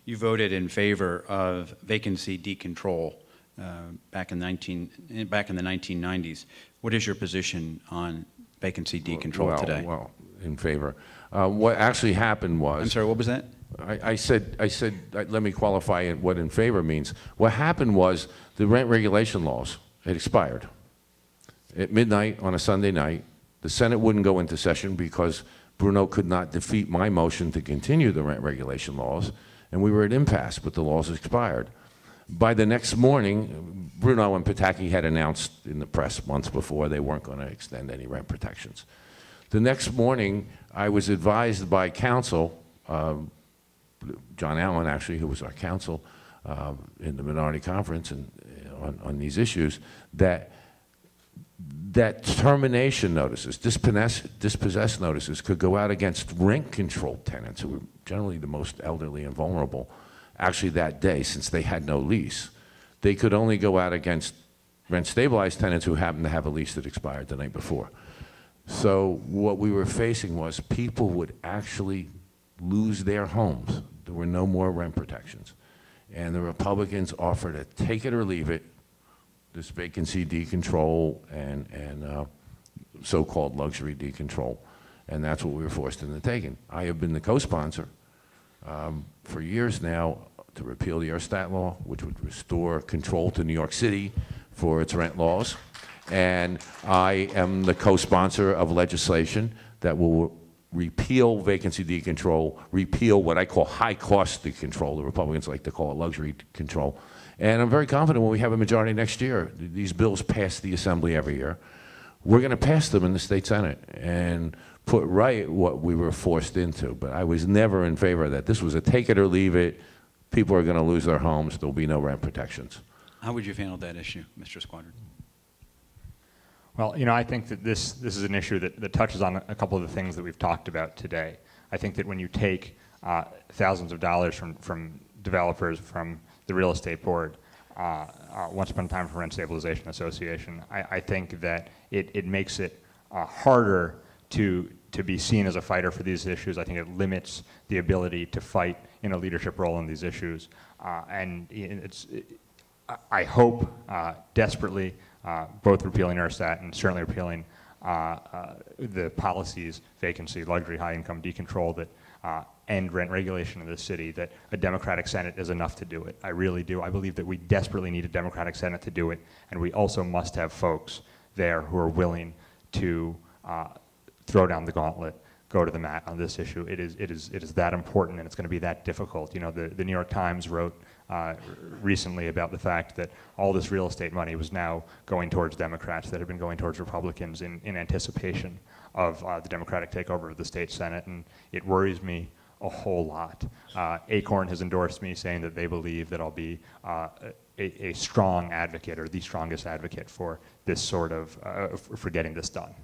you voted in favor of vacancy decontrol back in the 1990s. What is your position on vacancy decontrol today? Well, in favor. What actually happened was... I'm sorry, what was that? I said, let me qualify what in favor means. What happened was the rent regulation laws had expired. At midnight on a Sunday night, the Senate wouldn't go into session because Bruno could not defeat my motion to continue the rent regulation laws, and we were at impasse, but the laws expired. By the next morning, Bruno and Pataki had announced in the press months before they weren't going to extend any rent protections. The next morning, I was advised by counsel, John Allen actually, who was our counsel in the minority conference and on these issues, that termination notices, dispossess notices could go out against rent-controlled tenants who were generally the most elderly and vulnerable actually that day since they had no lease. They could only go out against rent-stabilized tenants who happened to have a lease that expired the night before. So what we were facing was people would actually lose their homes. There were no more rent protections. And the Republicans offered a take it or leave it, this vacancy decontrol and so-called luxury decontrol. And that's what we were forced into taking. I have been the co-sponsor for years now to repeal the Erstat law, which would restore control to New York City for its rent laws. And I am the co-sponsor of legislation that will repeal vacancy decontrol, repeal what I call high-cost decontrol. The Republicans like to call it luxury control. And I'm very confident when we have a majority next year, these bills pass the Assembly every year, we're going to pass them in the State Senate and put right what we were forced into. But I was never in favor of that. This was a take it or leave it. People are going to lose their homes. There'll be no rent protections. How would you have handled that issue, Mr. Squadron? Well, you know, I think that this is an issue that touches on a couple of the things that we've talked about today. I think that when you take thousands of dollars from developers, from the real estate board, Once Upon a Time for Rent Stabilization Association, I think that it makes it harder to be seen as a fighter for these issues. I think it limits the ability to fight in a leadership role in these issues. I hope desperately both repealing Erstat and certainly repealing the policies, vacancy, luxury, high-income decontrol that end rent regulation in this city, that a Democratic Senate is enough to do it. I really do. I believe that we desperately need a Democratic Senate to do it, and we also must have folks there who are willing to throw down the gauntlet, go to the mat on this issue. It is that important, and it's going to be that difficult. You know, the New York Times wrote recently about the fact that all this real estate money was now going towards Democrats that had been going towards Republicans in anticipation of the Democratic takeover of the state Senate, and it worries me a whole lot. Acorn has endorsed me, saying that they believe that I'll be a strong advocate, or the strongest advocate for this sort of, for getting this done.